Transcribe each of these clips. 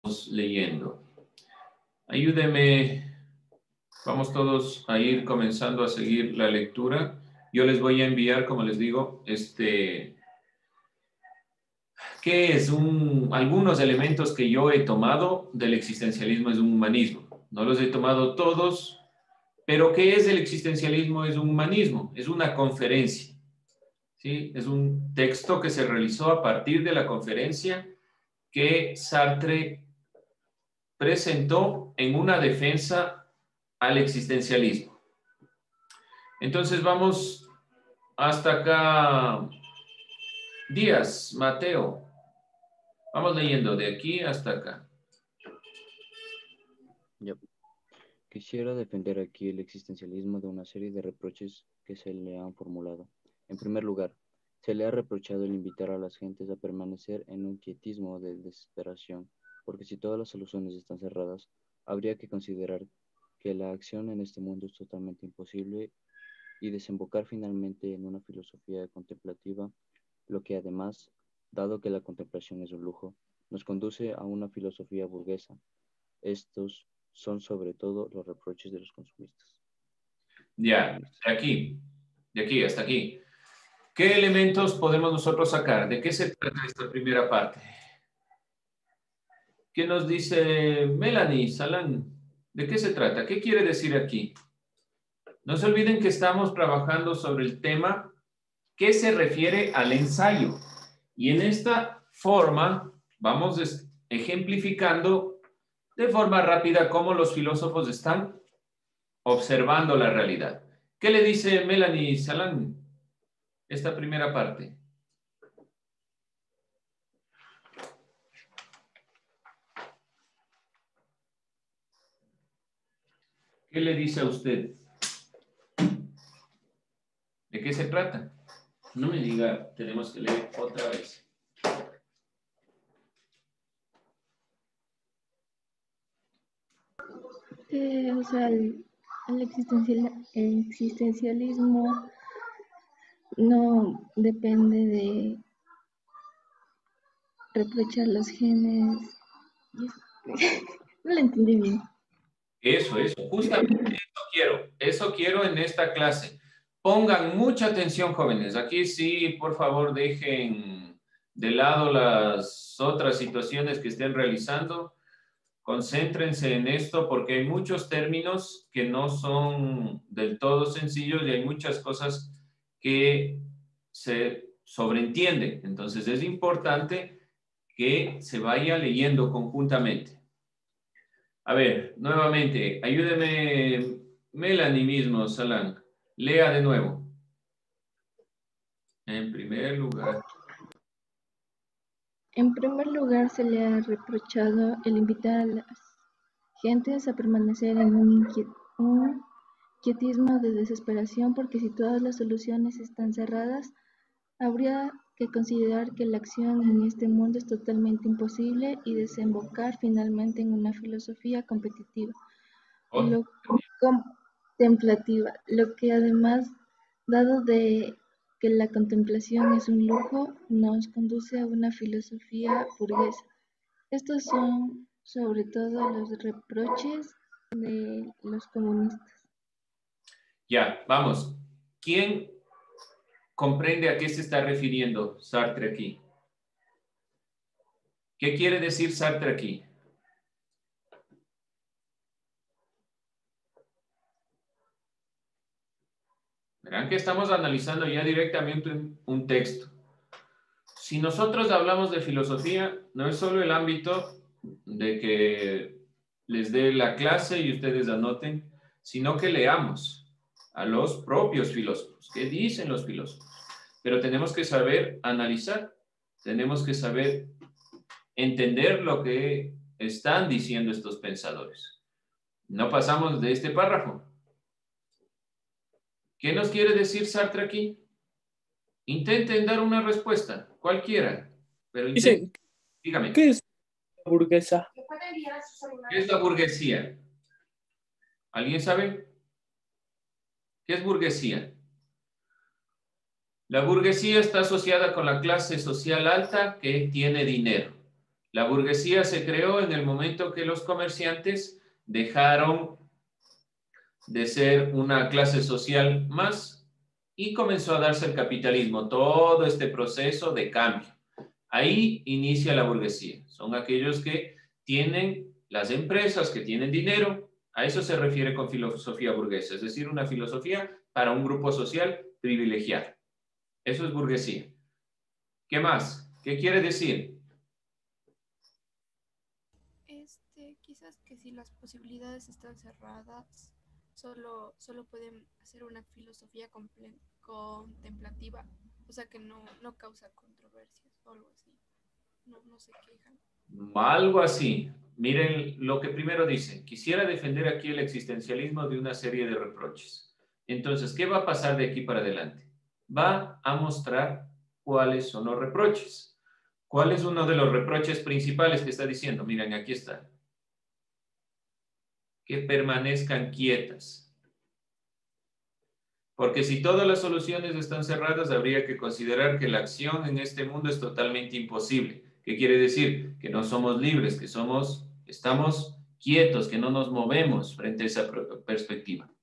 leyendo. Ayúdenme, vamos todos a ir comenzando a seguir la lectura. Yo les voy a enviar, como les digo, ¿qué es algunos elementos que yo he tomado del existencialismo es un humanismo? No los he tomado todos, pero ¿qué es el existencialismo? Es un humanismo, es una conferencia, ¿sí? Es un texto que se realizó a partir de la conferencia que Sartre presentó en una defensa al existencialismo. Entonces vamos hasta acá. Díaz, Mateo. Vamos leyendo de aquí hasta acá. Yep. Quisiera defender aquí el existencialismo de una serie de reproches que se le han formulado. En primer lugar, se le ha reprochado el invitar a las gentes a permanecer en un quietismo de desesperación, porque si todas las soluciones están cerradas, habría que considerar que la acción en este mundo es totalmente imposible y desembocar finalmente en una filosofía contemplativa, lo que además, dado que la contemplación es un lujo, nos conduce a una filosofía burguesa. Estos son sobre todo los reproches de los consumistas. Ya, de aquí hasta aquí. ¿Qué elementos podemos nosotros sacar? ¿De qué se trata esta primera parte? ¿Qué nos dice Melanie Salán? ¿De qué se trata? ¿Qué quiere decir aquí? No se olviden que estamos trabajando sobre el tema que se refiere al ensayo. Y en esta forma vamos ejemplificando de forma rápida cómo los filósofos están observando la realidad. ¿Qué le dice Melanie Salán? Esta primera parte. ¿Qué le dice a usted? ¿De qué se trata? No me diga, tenemos que leer otra vez. O sea, el existencialismo no depende de reprochar los genes. No lo entendí bien. Eso, justamente eso quiero en esta clase. Pongan mucha atención, jóvenes. Aquí sí, por favor, dejen de lado las otras situaciones que estén realizando. Concéntrense en esto porque hay muchos términos que no son del todo sencillos y hay muchas cosas que se sobreentienden. Entonces es importante que se vaya leyendo conjuntamente. A ver, nuevamente, ayúdeme Melanie mismo, Salán. Lea de nuevo. En primer lugar. En primer lugar, se le ha reprochado el invitar a las gentes a permanecer en un quietismo de desesperación, porque si todas las soluciones están cerradas, habría que considerar que la acción en este mundo es totalmente imposible y desembocar finalmente en una filosofía competitiva, contemplativa, lo que además, dado de que la contemplación es un lujo, nos conduce a una filosofía burguesa. Estos son sobre todo los reproches de los comunistas. Ya, vamos. ¿Quién comprende a qué se está refiriendo Sartre aquí? ¿Qué quiere decir Sartre aquí? Verán que estamos analizando ya directamente un texto. Si nosotros hablamos de filosofía, no es solo el ámbito de que les dé la clase y ustedes anoten, sino que leamos a los propios filósofos. ¿Qué dicen los filósofos? Pero tenemos que saber analizar, tenemos que saber entender lo que están diciendo estos pensadores. No pasamos de este párrafo. ¿Qué nos quiere decir Sartre aquí? Intenten dar una respuesta, cualquiera, pero intenten. Dígame. ¿Qué es la burguesa? ¿Qué es la burguesía? ¿Alguien sabe? ¿Qué es burguesía? La burguesía está asociada con la clase social alta que tiene dinero. La burguesía se creó en el momento que los comerciantes dejaron de ser una clase social más y comenzó a darse el capitalismo, todo este proceso de cambio. Ahí inicia la burguesía. Son aquellos que tienen las empresas, que tienen dinero. A eso se refiere con filosofía burguesa, es decir, una filosofía para un grupo social privilegiado. Eso es burguesía. ¿Qué más? ¿Qué quiere decir? Quizás que si las posibilidades están cerradas, solo pueden hacer una filosofía contemplativa, o sea que no causa controversias o algo así. No se quejan. Algo así. Miren lo que primero dice. Quisiera defender aquí el existencialismo de una serie de reproches. Entonces, ¿qué va a pasar de aquí para adelante? Va a mostrar cuáles son los reproches. ¿Cuál es uno de los reproches principales que está diciendo? Miren, aquí está. Que permanezcan quietas. Porque si todas las soluciones están cerradas, habría que considerar que la acción en este mundo es totalmente imposible. ¿Qué quiere decir? Que no somos libres, que estamos quietos, que no nos movemos frente a esa perspectiva.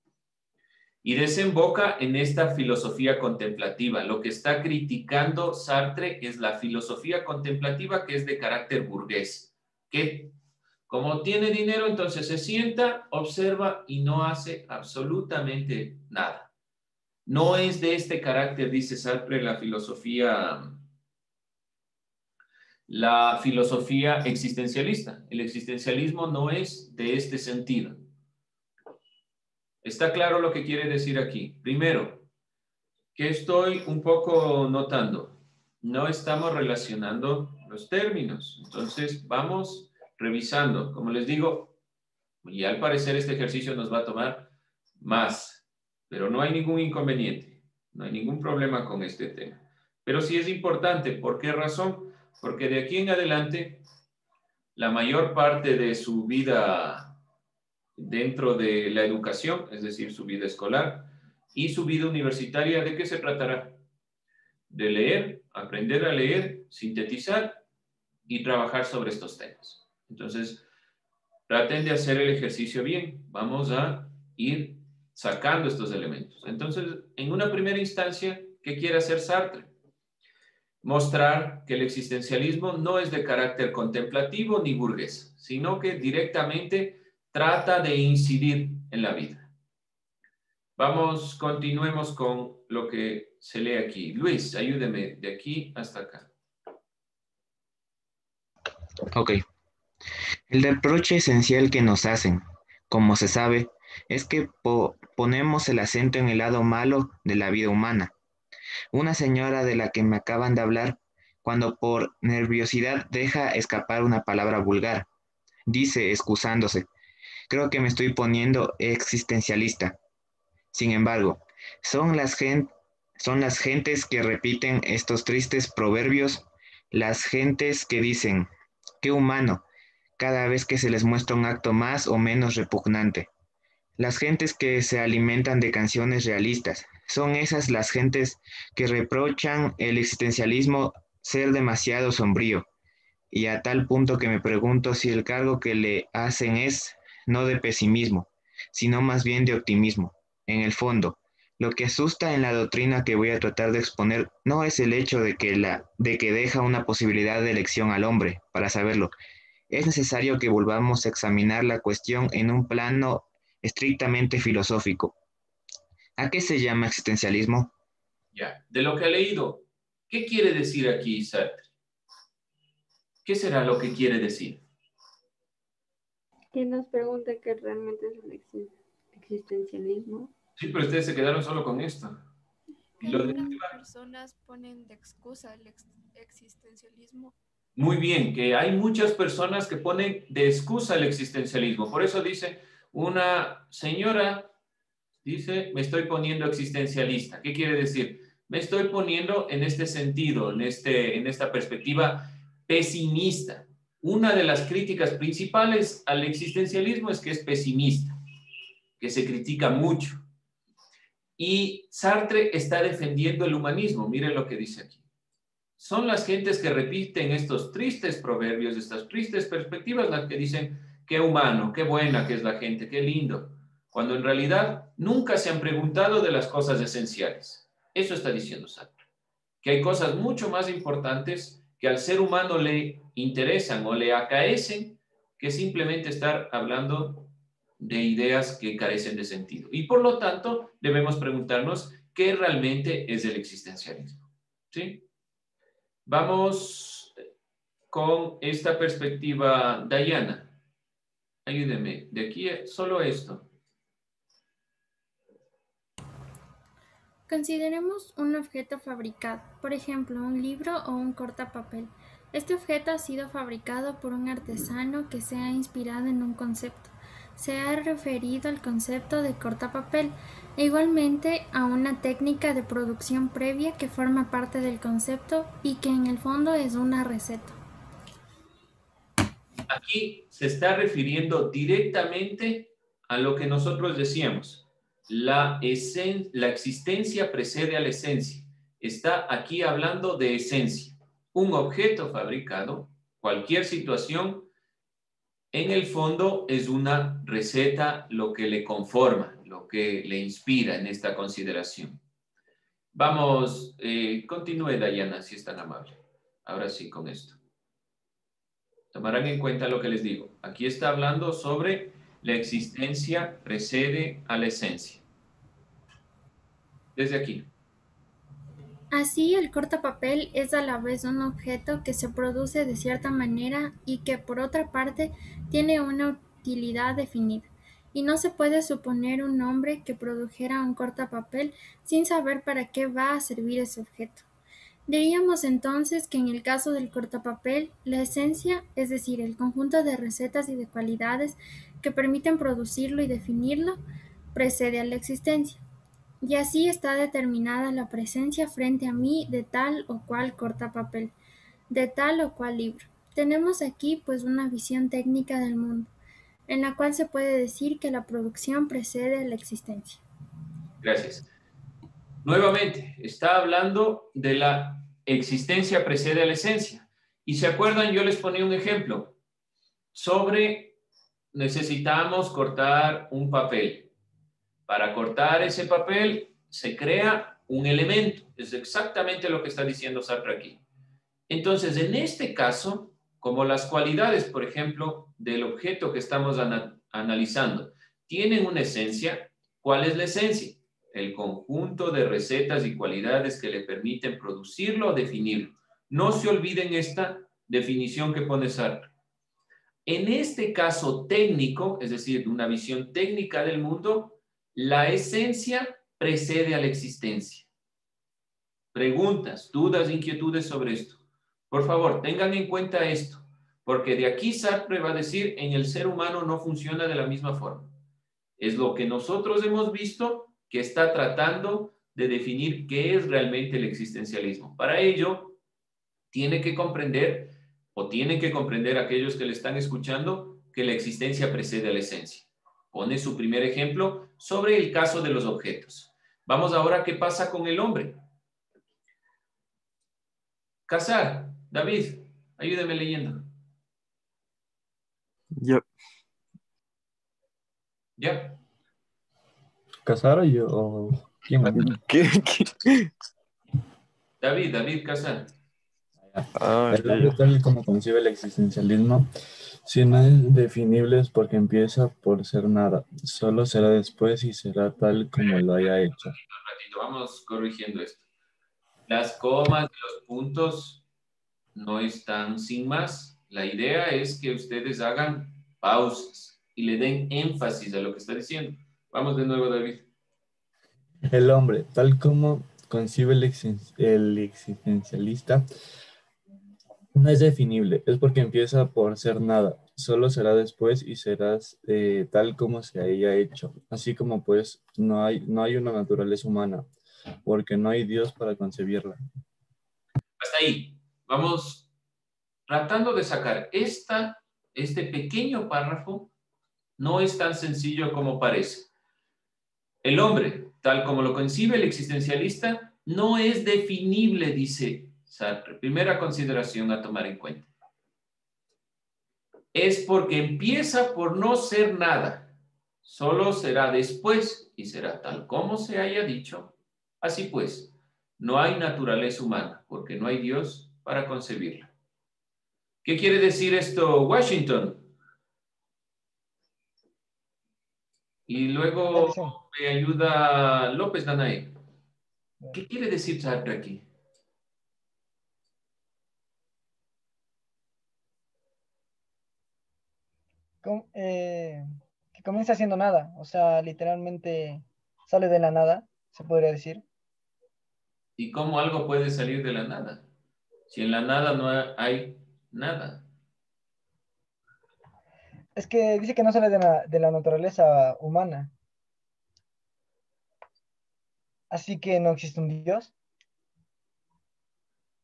Y desemboca en esta filosofía contemplativa. Lo que está criticando Sartre es la filosofía contemplativa que es de carácter burgués, que como tiene dinero, entonces se sienta, observa y no hace absolutamente nada. No es de este carácter, dice Sartre, la filosofía existencialista. El existencialismo no es de este sentido. ¿Está claro lo que quiere decir aquí? Primero, que estoy un poco notando. No estamos relacionando los términos. Entonces, vamos revisando. Como les digo, y al parecer este ejercicio nos va a tomar más, pero no hay ningún inconveniente, no hay ningún problema con este tema. Pero sí es importante. ¿Por qué razón? Porque de aquí en adelante, la mayor parte de su vida dentro de la educación, es decir, su vida escolar y su vida universitaria, ¿de qué se tratará? De leer, aprender a leer, sintetizar y trabajar sobre estos temas. Entonces, traten de hacer el ejercicio bien. Vamos a ir sacando estos elementos. Entonces, en una primera instancia, ¿qué quiere hacer Sartre? Mostrar que el existencialismo no es de carácter contemplativo ni burgués, sino que directamente trata de incidir en la vida. Vamos, continuemos con lo que se lee aquí. Luis, ayúdeme de aquí hasta acá. Ok. El reproche esencial que nos hacen, como se sabe, es que ponemos el acento en el lado malo de la vida humana. Una señora de la que me acaban de hablar, cuando por nerviosidad deja escapar una palabra vulgar, dice, excusándose, creo que me estoy poniendo existencialista. Sin embargo, son las gentes que repiten estos tristes proverbios, las gentes que dicen, qué humano, cada vez que se les muestra un acto más o menos repugnante. Las gentes que se alimentan de canciones realistas, son esas las gentes que reprochan el existencialismo ser demasiado sombrío, y a tal punto que me pregunto si el cargo que le hacen es no de pesimismo, sino más bien de optimismo. En el fondo, lo que asusta en la doctrina que voy a tratar de exponer no es el hecho de que deja una posibilidad de elección al hombre, para saberlo. Es necesario que volvamos a examinar la cuestión en un plano estrictamente filosófico. ¿A qué se llama existencialismo? Ya, de lo que he leído, ¿qué quiere decir aquí Sartre? ¿Qué será lo que quiere decir? Que nos pregunta qué realmente es el existencialismo. Sí, pero ustedes se quedaron solo con esto. Que algunas personas ponen de excusa el existencialismo. Muy bien, que hay muchas personas que ponen de excusa el existencialismo. Por eso dice, una señora dice, me estoy poniendo existencialista. ¿Qué quiere decir? Me estoy poniendo en este sentido, en esta perspectiva pesimista. Una de las críticas principales al existencialismo es que es pesimista, que se critica mucho. Y Sartre está defendiendo el humanismo. Miren lo que dice aquí. son las gentes que repiten estos tristes proverbios, estas tristes perspectivas, las que dicen, qué humano, qué buena que es la gente, qué lindo, cuando en realidad nunca se han preguntado de las cosas esenciales. Eso está diciendo Sartre, que hay cosas mucho más importantes que al ser humano le interesan o le acaecen que simplemente estar hablando de ideas que carecen de sentido. Y por lo tanto, debemos preguntarnos qué realmente es el existencialismo. ¿Sí? Vamos con esta perspectiva. Dayana, ayúdeme. De aquí solo esto. Consideremos un objeto fabricado, por ejemplo, un libro o un cortapapel. Este objeto ha sido fabricado por un artesano que se ha inspirado en un concepto. Se ha referido al concepto de cortapapel e igualmente a una técnica de producción previa que forma parte del concepto y que en el fondo es una receta. Aquí se está refiriendo directamente a lo que nosotros decíamos. La existencia precede a la esencia. Está aquí hablando de esencia. Un objeto fabricado, cualquier situación, en el fondo es una receta lo que le conforma, lo que le inspira en esta consideración. Vamos, continúe Dayana, si es tan amable. Ahora sí, con esto. Tomarán en cuenta lo que les digo. Aquí está hablando sobre la existencia precede a la esencia. Desde aquí. Así, el cortapapel es a la vez un objeto que se produce de cierta manera y que, por otra parte, tiene una utilidad definida. Y no se puede suponer un hombre que produjera un cortapapel sin saber para qué va a servir ese objeto. Diríamos entonces que en el caso del cortapapel, la esencia, es decir, el conjunto de recetas y de cualidades que permiten producirlo y definirlo, precede a la existencia. Y así está determinada la presencia frente a mí de tal o cual cortapapel, de tal o cual libro. Tenemos aquí pues una visión técnica del mundo, en la cual se puede decir que la producción precede a la existencia. Gracias. Nuevamente, está hablando de la existencia precede a la esencia. Y se acuerdan, yo les ponía un ejemplo sobre necesitamos cortar un papel. Para cortar ese papel se crea un elemento. Es exactamente lo que está diciendo Sartre aquí. Entonces, en este caso, como las cualidades, por ejemplo, del objeto que estamos analizando, tienen una esencia, ¿cuál es la esencia? El conjunto de recetas y cualidades que le permiten producirlo o definirlo. No se olviden esta definición que pone Sartre. En este caso técnico, es decir, una visión técnica del mundo, la esencia precede a la existencia. Preguntas, dudas, inquietudes sobre esto. Por favor, tengan en cuenta esto, porque de aquí Sartre va a decir, en el ser humano no funciona de la misma forma. Es lo que nosotros hemos visto que está tratando de definir qué es realmente el existencialismo. Para ello, tienen que comprender aquellos que le están escuchando que la existencia precede a la esencia. Pone su primer ejemplo sobre el caso de los objetos. Vamos ahora, ¿qué pasa con el hombre? Casar. David, ayúdeme leyendo. Yo. ¿Ya? ¿Casar o yo? ¿O quién? ¿Qué? David Casar. El hombre tal y como concibe el existencialismo, si no es definible es porque empieza por ser nada. Solo será después y será tal como lo haya hecho. Un ratito, vamos corrigiendo esto. Las comas y los puntos no están sin más. La idea es que ustedes hagan pausas y le den énfasis a lo que está diciendo. Vamos de nuevo, David. El hombre, tal como concibe el existencialista, no es definible, es porque empieza por ser nada, solo será después y serás tal como se haya hecho, así como pues no hay una naturaleza humana, porque no hay Dios para concebirla. Hasta ahí, vamos tratando de sacar este pequeño párrafo, no es tan sencillo como parece. El hombre, tal como lo concibe el existencialista, no es definible, dice Sartre, primera consideración a tomar en cuenta. Es porque empieza por no ser nada. Solo será después y será tal como se haya dicho. Así pues, no hay naturaleza humana porque no hay Dios para concebirla. ¿Qué quiere decir esto, Washington? Y luego me ayuda López Danae. ¿Qué quiere decir Sartre aquí? Que comienza haciendo nada, o sea, literalmente sale de la nada, se podría decir. ¿Y cómo algo puede salir de la nada? Si en la nada no hay nada. Es que dice que no sale de la naturaleza humana. Así que no existe un Dios.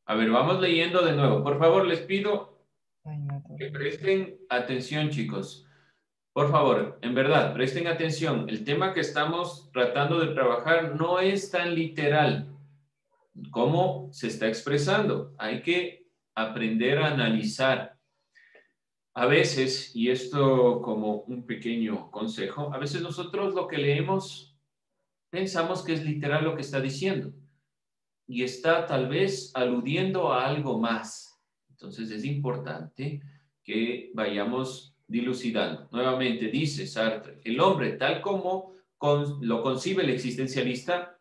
A ver, vamos leyendo de nuevo. Por favor, les pido Ay, no, que presten atención, chicos. Por favor, en verdad, presten atención. El tema que estamos tratando de trabajar no es tan literal como se está expresando. Hay que aprender a analizar. A veces, y esto como un pequeño consejo, a veces nosotros lo que leemos pensamos que es literal lo que está diciendo y está tal vez aludiendo a algo más. Entonces es importante que vayamos dilucidando. Nuevamente dice Sartre, el hombre tal como lo concibe el existencialista,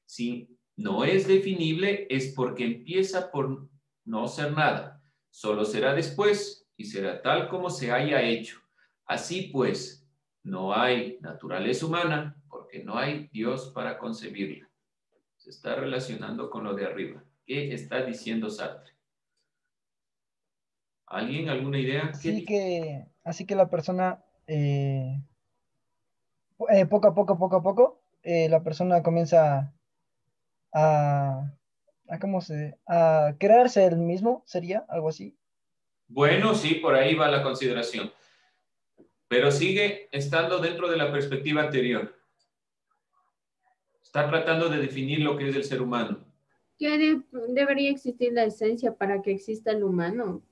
si no es definible es porque empieza por no ser nada. Solo será después y será tal como se haya hecho. Así pues, no hay naturaleza humana porque no hay Dios para concebirla. Se está relacionando con lo de arriba. ¿Qué está diciendo Sartre? ¿Alguien, alguna idea? Así que la persona, poco a poco, la persona comienza a crearse el mismo, sería algo así. Bueno, sí, por ahí va la consideración. Pero sigue estando dentro de la perspectiva anterior. Está tratando de definir lo que es el ser humano. ¿Qué debería existir la esencia para que exista el humano?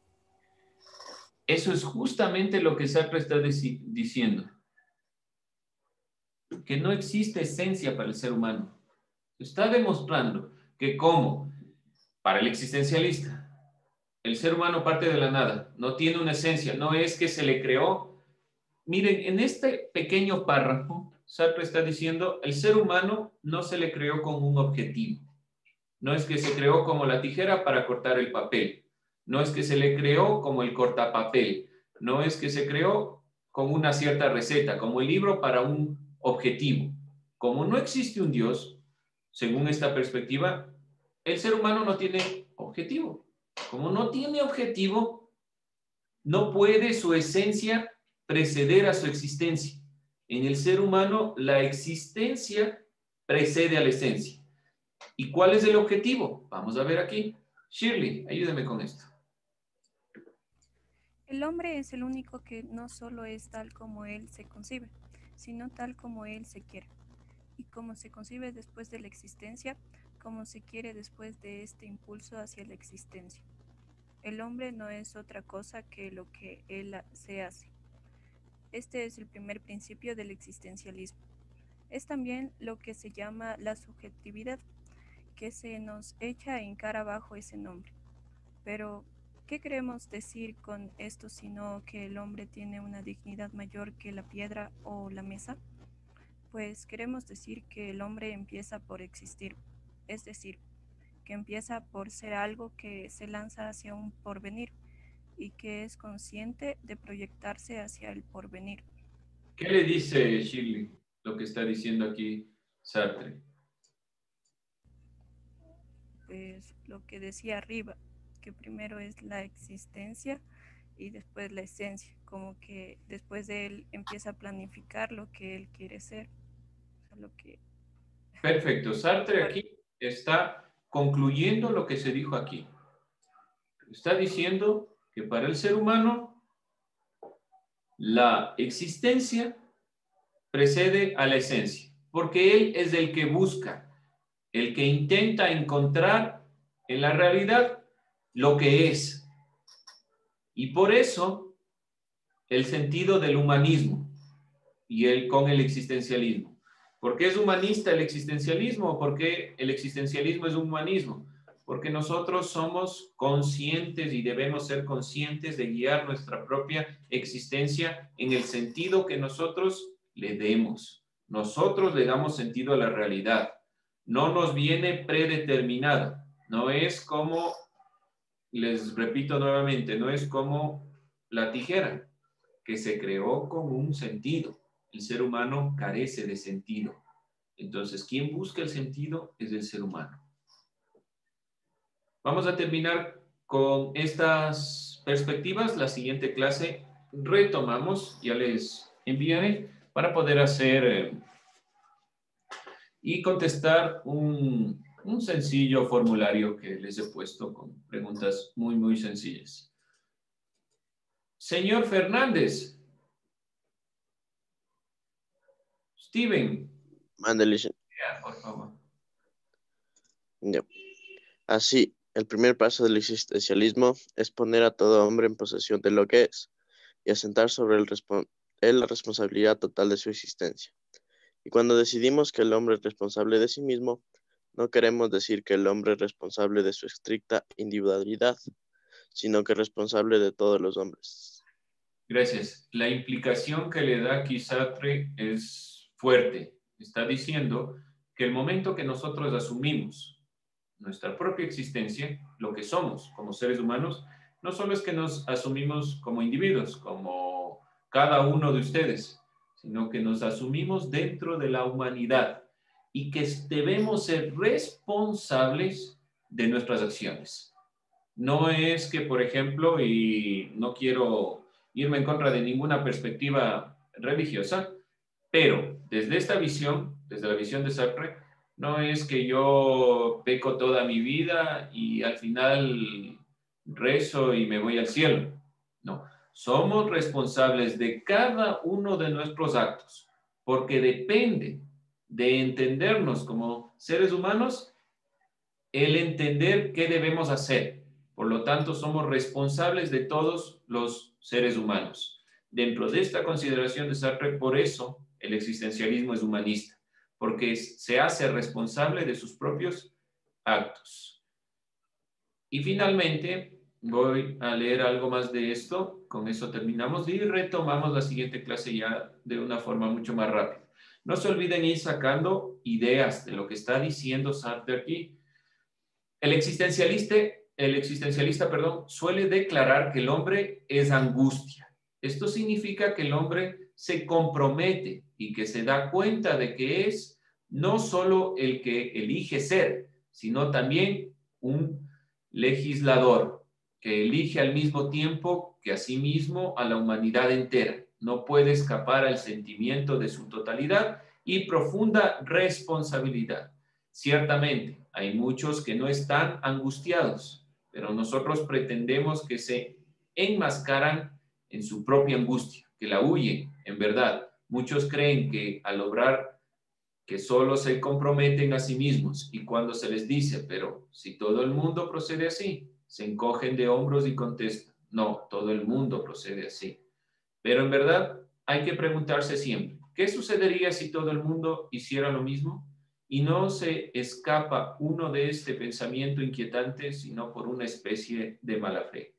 Eso es justamente lo que Sartre está diciendo. Que no existe esencia para el ser humano. Está demostrando que como para el existencialista, el ser humano parte de la nada, no tiene una esencia, no es que se le creó. Miren, en este pequeño párrafo, Sartre está diciendo, el ser humano no se le creó con un objetivo. No es que se creó como la tijera para cortar el papel. No es que se le creó como el cortapapel. No es que se creó con una cierta receta, como el libro para un objetivo. Como no existe un Dios, según esta perspectiva, el ser humano no tiene objetivo. Como no tiene objetivo, no puede su esencia preceder a su existencia. En el ser humano, la existencia precede a la esencia. ¿Y cuál es el objetivo? Vamos a ver aquí. Shirley, ayúdame con esto. El hombre es el único que no solo es tal como él se concibe, sino tal como él se quiere. Y como se concibe después de la existencia, como se quiere después de este impulso hacia la existencia. El hombre no es otra cosa que lo que él se hace. Este es el primer principio del existencialismo. Es también lo que se llama la subjetividad, que se nos echa en cara bajo ese nombre. Pero, ¿qué queremos decir con esto sino que el hombre tiene una dignidad mayor que la piedra o la mesa? Pues queremos decir que el hombre empieza por existir, es decir, que empieza por ser algo que se lanza hacia un porvenir y que es consciente de proyectarse hacia el porvenir. ¿Qué le dice Shirley lo que está diciendo aquí Sartre? Pues lo que decía arriba, que primero es la existencia y después la esencia, como que después de él empieza a planificar lo que él quiere ser. O sea, lo que... Perfecto, Sartre aquí está concluyendo lo que se dijo aquí. Está diciendo que para el ser humano la existencia precede a la esencia, porque él es el que busca, el que intenta encontrar en la realidad lo que es. Y por eso el sentido del humanismo y con el existencialismo. ¿Por qué es humanista el existencialismo? ¿Por qué el existencialismo es humanismo? Porque nosotros somos conscientes y debemos ser conscientes de guiar nuestra propia existencia en el sentido que nosotros le demos. Nosotros le damos sentido a la realidad. No nos viene predeterminada. No es como, les repito nuevamente, no es como la tijera, que se creó con un sentido. El ser humano carece de sentido. Entonces, quien busca el sentido es el ser humano. Vamos a terminar con estas perspectivas. La siguiente clase retomamos, ya les enviaré para poder hacer y contestar un sencillo formulario que les he puesto con preguntas muy, muy sencillas. Señor Fernández. Steven. Mándale. Ya, por favor. Ya. Así, el primer paso del existencialismo es poner a todo hombre en posesión de lo que es y asentar sobre él la responsabilidad total de su existencia. Y cuando decidimos que el hombre es responsable de sí mismo, no queremos decir que el hombre es responsable de su estricta individualidad, sino que es responsable de todos los hombres. Gracias. La implicación que le da aquí Sartre es fuerte. Está diciendo que el momento que nosotros asumimos nuestra propia existencia, lo que somos como seres humanos, no solo es que nos asumimos como individuos, como cada uno de ustedes, sino que nos asumimos dentro de la humanidad y que debemos ser responsables de nuestras acciones. No es que, por ejemplo, y no quiero irme en contra de ninguna perspectiva religiosa, pero desde esta visión, desde la visión de Sartre, no es que yo peco toda mi vida y al final rezo y me voy al cielo. No, somos responsables de cada uno de nuestros actos, porque depende de entendernos como seres humanos, el entender qué debemos hacer. Por lo tanto, somos responsables de todos los seres humanos. Dentro de esta consideración de Sartre, por eso el existencialismo es humanista, porque se hace responsable de sus propios actos. Y finalmente, voy a leer algo más de esto, con eso terminamos y retomamos la siguiente clase ya de una forma mucho más rápida. No se olviden ir sacando ideas de lo que está diciendo Sartre aquí. El existencialista, suele declarar que el hombre es angustia. Esto significa que el hombre se compromete y que se da cuenta de que es no solo el que elige ser, sino también un legislador que elige al mismo tiempo que a sí mismo a la humanidad entera. No puede escapar al sentimiento de su totalidad y profunda responsabilidad. Ciertamente, hay muchos que no están angustiados, pero nosotros pretendemos que se enmascaran en su propia angustia, que la huyen, en verdad. Muchos creen que al obrar que solo se comprometen a sí mismos y cuando se les dice, pero si todo el mundo procede así, se encogen de hombros y contestan, no, todo el mundo procede así. Pero en verdad hay que preguntarse siempre, ¿qué sucedería si todo el mundo hiciera lo mismo? Y no se escapa uno de este pensamiento inquietante, sino por una especie de mala fe.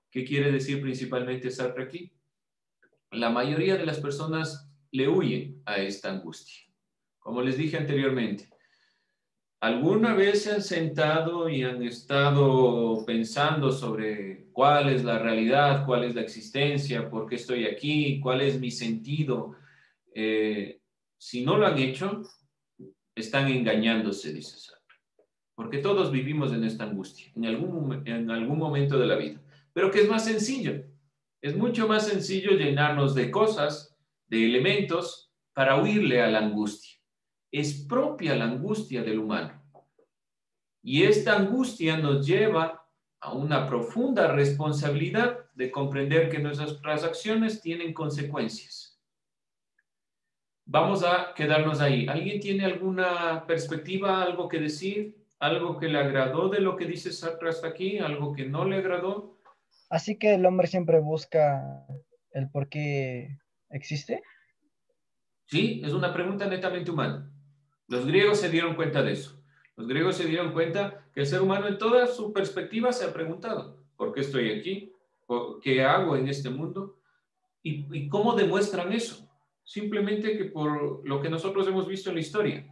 ¿Qué quiere decir principalmente Sartre aquí? La mayoría de las personas le huyen a esta angustia. Como les dije anteriormente, ¿alguna vez se han sentado y han estado pensando sobre cuál es la realidad, cuál es la existencia, por qué estoy aquí, cuál es mi sentido? Si no lo han hecho, están engañándose, dice Sartre. Porque todos vivimos en esta angustia, en algún momento de la vida. Pero que es más sencillo. Es mucho más sencillo llenarnos de cosas, de elementos, para huirle a la angustia. Es propia la angustia del humano. Y esta angustia nos lleva a una profunda responsabilidad de comprender que nuestras acciones tienen consecuencias. Vamos a quedarnos ahí. ¿Alguien tiene alguna perspectiva, algo que decir, ¿Algo que le agradó de lo que dice Sartre hasta aquí? ¿Algo que no le agradó? Así que el hombre siempre busca el por qué existe. Sí, es una pregunta netamente humana. Los griegos se dieron cuenta de eso. Los griegos se dieron cuenta que el ser humano en toda su perspectiva se ha preguntado, ¿por qué estoy aquí? ¿Qué hago en este mundo? ¿Y cómo demuestran eso? Simplemente que por lo que nosotros hemos visto en la historia.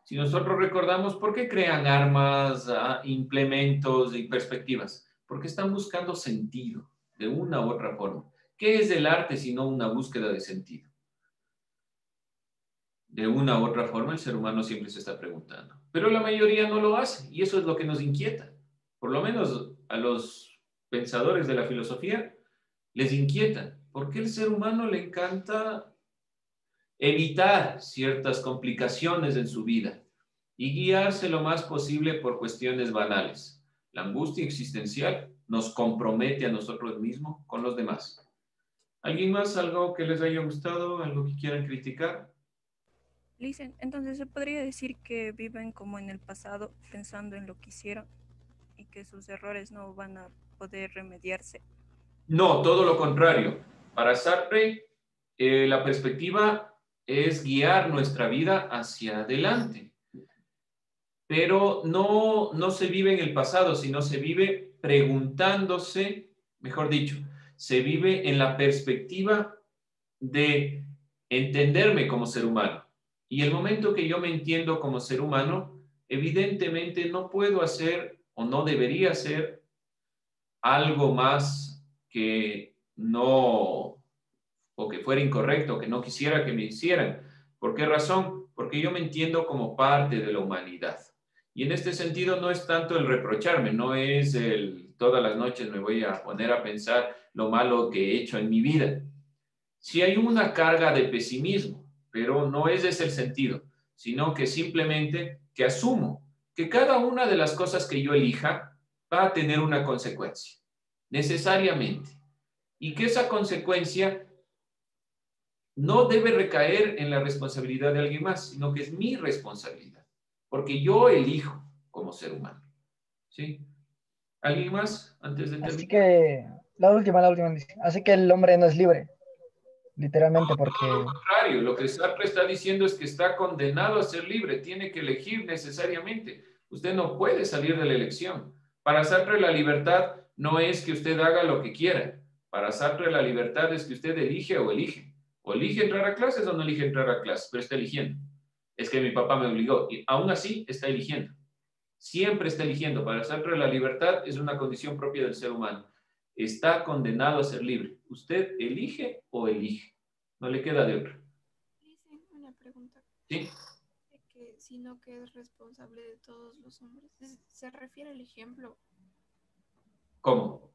Si nosotros recordamos, ¿por qué crean armas, implementos y perspectivas? Porque están buscando sentido de una u otra forma. ¿Qué es el arte sino una búsqueda de sentido? De una u otra forma, el ser humano siempre se está preguntando. Pero la mayoría no lo hace y eso es lo que nos inquieta. Por lo menos a los pensadores de la filosofía les inquieta. ¿Por qué el ser humano le encanta evitar ciertas complicaciones en su vida y guiarse lo más posible por cuestiones banales? La angustia existencial nos compromete a nosotros mismos con los demás. ¿Alguien más? ¿Algo que les haya gustado? ¿Algo que quieran criticar? Listen, entonces se podría decir que viven como en el pasado pensando en lo que hicieron y que sus errores no van a poder remediarse. No, todo lo contrario. Para Sartre, la perspectiva es guiar nuestra vida hacia adelante. Pero no se vive en el pasado, sino se vive preguntándose, mejor dicho, se vive en la perspectiva de entenderme como ser humano. Y el momento que yo me entiendo como ser humano, evidentemente no puedo hacer o no debería hacer algo más que no, o que fuera incorrecto, o que no quisiera que me hicieran. ¿Por qué razón? Porque yo me entiendo como parte de la humanidad. Y en este sentido no es tanto el reprocharme, no es el todas las noches me voy a poner a pensar lo malo que he hecho en mi vida. Sí hay una carga de pesimismo, pero no es ese el sentido, sino que simplemente que asumo que cada una de las cosas que yo elija va a tener una consecuencia, necesariamente, y que esa consecuencia no debe recaer en la responsabilidad de alguien más, sino que es mi responsabilidad, porque yo elijo como ser humano. ¿Sí? ¿Alguien más antes de terminar? Así que, la última. Así que el hombre no es libre, literalmente, porque... Todo lo contrario, lo que Sartre está diciendo es que está condenado a ser libre, tiene que elegir necesariamente. Usted no puede salir de la elección. Para Sartre la libertad no es que usted haga lo que quiera. Para Sartre la libertad es que usted elige o elige. O elige entrar a clases o no elige entrar a clases, pero está eligiendo. Es que mi papá me obligó y aún así está eligiendo. Siempre está eligiendo. Para Sartre la libertad es una condición propia del ser humano. Está condenado a ser libre. Usted elige o elige. No le queda de otra. Dicen una pregunta. ¿Sí? Sino que es responsable de todos los hombres. Se refiere al ejemplo. ¿Cómo?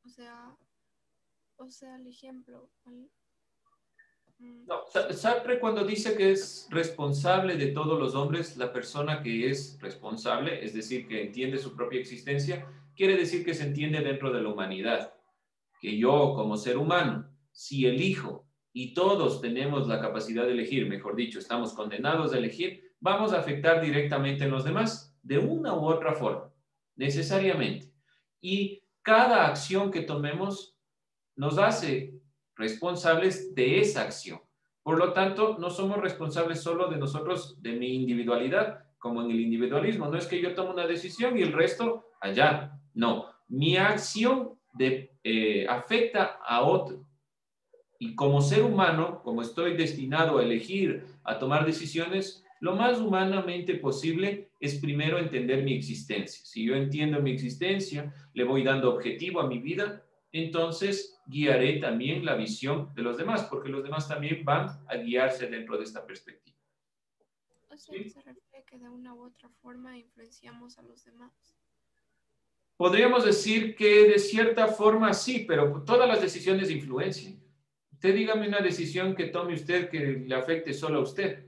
O sea, el ejemplo. No, Sartre cuando dice que es responsable de todos los hombres, la persona que es responsable, es decir, que entiende su propia existencia, quiere decir que se entiende dentro de la humanidad. Que yo como ser humano, si elijo y todos tenemos la capacidad de elegir, mejor dicho, estamos condenados a elegir, vamos a afectar directamente en los demás de una u otra forma, necesariamente. Y cada acción que tomemos nos hace responsables de esa acción. Por lo tanto, no somos responsables solo de nosotros, de mi individualidad, como en el individualismo. No es que yo tome una decisión y el resto allá. No, mi acción afecta a otro. Y como ser humano, como estoy destinado a elegir, a tomar decisiones, lo más humanamente posible es primero entender mi existencia. Si yo entiendo mi existencia, le voy dando objetivo a mi vida, entonces guiaré también la visión de los demás, porque los demás también van a guiarse dentro de esta perspectiva. O sea, ¿sí? Se refiere que de una u otra forma influenciamos a los demás. Podríamos decir que de cierta forma sí, pero todas las decisiones influencian. Usted dígame una decisión que tome usted que le afecte solo a usted.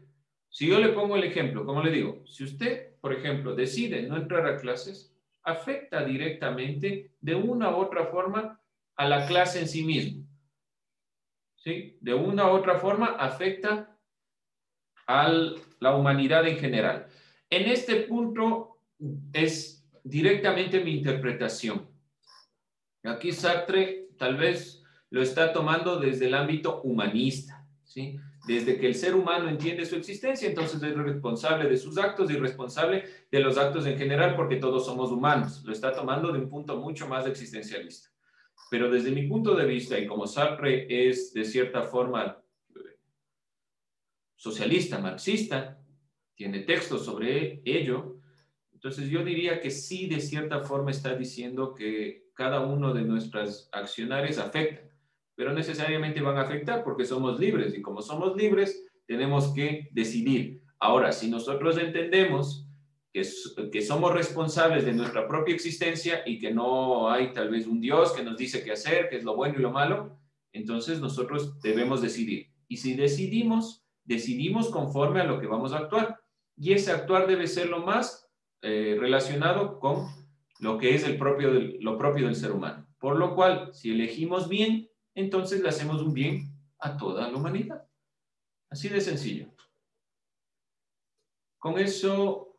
Si yo le pongo el ejemplo, como le digo, si usted, por ejemplo, decide no entrar a clases, afecta directamente de una u otra forma a la clase en sí mismo. ¿Sí? De una u otra forma afecta a la humanidad en general. En este punto, es directamente mi interpretación. Aquí Sartre tal vez lo está tomando desde el ámbito humanista, ¿sí? Desde que el ser humano entiende su existencia, entonces es responsable de sus actos y responsable de los actos en general, porque todos somos humanos. Lo está tomando de un punto mucho más existencialista. Pero desde mi punto de vista, y como Sartre es de cierta forma socialista, marxista, tiene textos sobre ello, entonces yo diría que sí, de cierta forma está diciendo que cada uno de nuestras accionarios afecta, pero necesariamente van a afectar porque somos libres, y como somos libres tenemos que decidir. Ahora, si nosotros entendemos que somos responsables de nuestra propia existencia y que no hay tal vez un Dios que nos dice qué hacer, qué es lo bueno y lo malo, entonces nosotros debemos decidir. Y si decidimos conforme a lo que vamos a actuar. Y ese actuar debe ser lo más relacionado con lo que es lo propio del ser humano. Por lo cual, si elegimos bien, entonces le hacemos un bien a toda la humanidad. Así de sencillo. Con eso